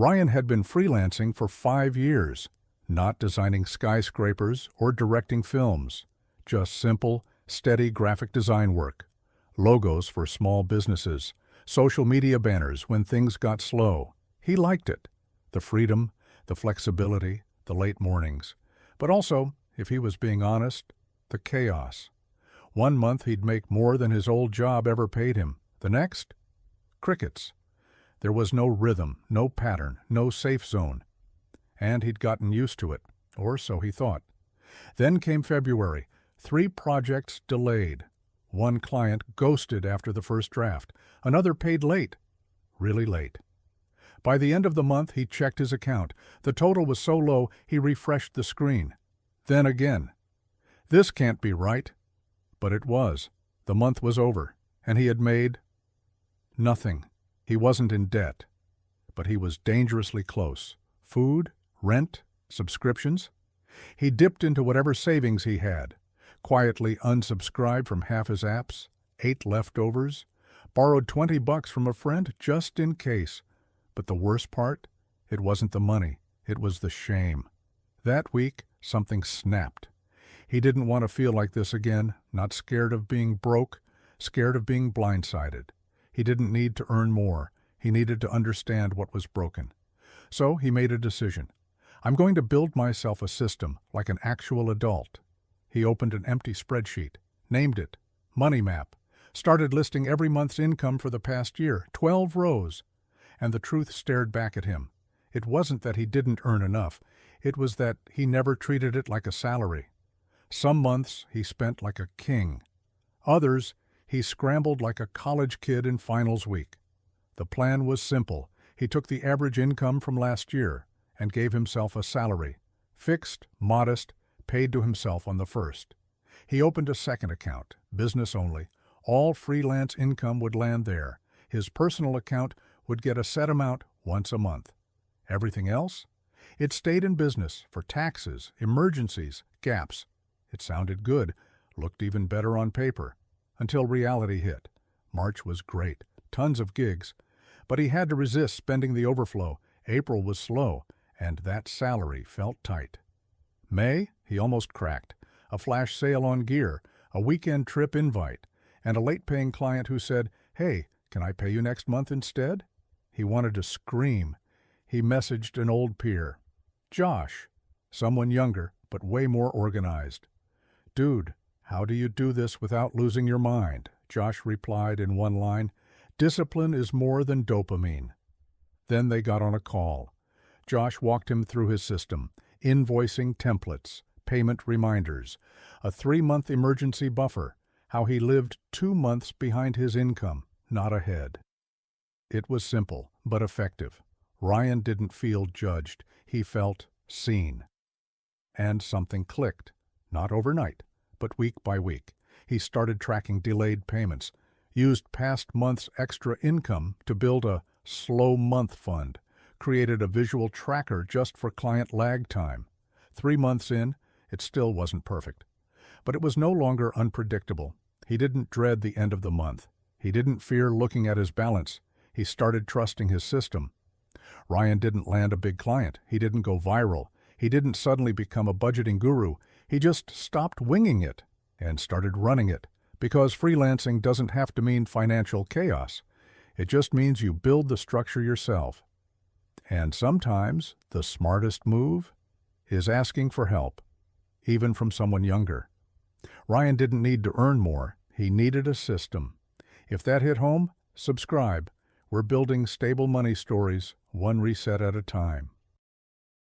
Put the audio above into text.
Ryan had been freelancing for 5 years, not designing skyscrapers or directing films, just simple, steady graphic design work, logos for small businesses, social media banners when things got slow. He liked it, the freedom, the flexibility, the late mornings, but also, if he was being honest, the chaos. One month he'd make more than his old job ever paid him. The next? Crickets. There was no rhythm, no pattern, no safe zone. And he'd gotten used to it, or so he thought. Then came February. 3 projects delayed. One client ghosted after the first draft. Another paid late. Really late. By the end of the month, he checked his account. The total was so low, he refreshed the screen. Then again. This can't be right. But it was. The month was over, and he had made nothing. He wasn't in debt, but he was dangerously close. Food, rent, subscriptions. He dipped into whatever savings he had, quietly unsubscribed from half his apps, ate leftovers, borrowed $20 from a friend just in case. But the worst part? It wasn't the money. It was the shame. That week, something snapped. He didn't want to feel like this again, not scared of being broke, scared of being blindsided. He didn't need to earn more. He needed to understand what was broken. So he made a decision. I'm going to build myself a system like an actual adult. He opened an empty spreadsheet, named it Money Map, started listing every month's income for the past year, 12 rows. And the truth stared back at him. It wasn't that he didn't earn enough. It was that he never treated it like a salary. Some months he spent like a king. Others, he scrambled like a college kid in finals week. The plan was simple. He took the average income from last year and gave himself a salary, fixed, modest, paid to himself on the first. He opened a second account, business only. All freelance income would land there. His personal account would get a set amount once a month. Everything else? It stayed in business for taxes, emergencies, gaps. It sounded good, looked even better on paper. Until reality hit. March was great, tons of gigs, but he had to resist spending the overflow. April was slow, and that salary felt tight. May, he almost cracked. A flash sale on gear, a weekend trip invite, and a late-paying client who said, "Hey, can I pay you next month instead?" He wanted to scream. He messaged an old peer, Josh, someone younger, but way more organized. "Dude, how do you do this without losing your mind?" Josh replied in one line, "Discipline is more than dopamine." Then they got on a call. Josh walked him through his system, invoicing templates, payment reminders, a 3-month emergency buffer, how he lived 2 months behind his income, not ahead. It was simple, but effective. Ryan didn't feel judged. He felt seen. And something clicked. Not overnight, but week by week. He started tracking delayed payments, used past month's extra income to build a slow month fund, created a visual tracker just for client lag time. 3 months in, it still wasn't perfect. But it was no longer unpredictable. He didn't dread the end of the month. He didn't fear looking at his balance. He started trusting his system. Ryan didn't land a big client. He didn't go viral. He didn't suddenly become a budgeting guru. He just stopped winging it and started running it, because freelancing doesn't have to mean financial chaos. It just means you build the structure yourself. And sometimes the smartest move is asking for help, even from someone younger. Ryan didn't need to earn more. He needed a system. If that hit home, subscribe. We're building stable money stories, one reset at a time.